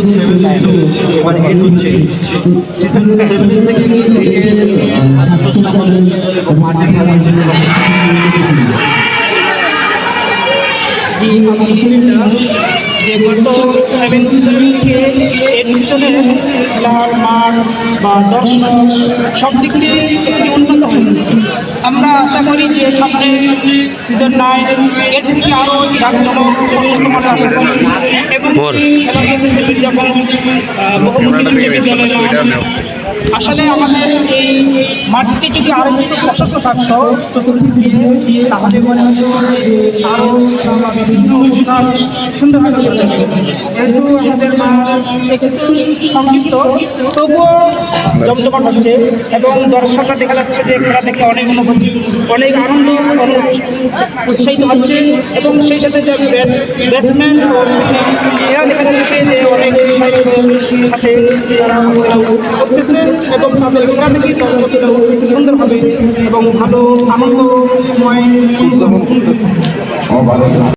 Season 7 over 8 হচ্ছে। Season 7 থেকে জি আলহামদুলিল্লাহ, যে গত 7 সিজন থেকে 8 সিজনে খেলার মাঠ বা দর্শক সব দিক থেকে একটি উন্নত হয়েছে। আমরা আশা করি যে সামনে সিজন 9 এর থেকে আরও জাঁকজমক উন্নত মানের আশা করি। এবং খেলা চলতেছে যখন বহুমুখী বিদ্যালয় আসলে আমাদের এই মাঠটি যদি আরও একটু প্রশস্ত থাকতো তাহলে মনে হতো আরও বিভিন্ন অনুষ্ঠান সুন্দরভাবে চলতে পারত। যেহেতু আমাদের মাঠ একটু সংক্ষিপ্ত, তবুও জমজমাট হচ্ছে এবং দর্শকরা দেখা যাচ্ছে যে খেলা দেখে অনেক অনুভূতি, অনেক আনন্দ, উৎসাহিত হচ্ছে এবং সেই সাথে যে ব্যাটসম্যান এরা দেখা যাচ্ছে যে অনেক উৎসাহের সাথে তারা খেলা করতেছে এবং তাদের খেলা থেকে দর্শকেরাও সুন্দরভাবে এবং ভালো আনন্দময় উদযাপন করতেছে।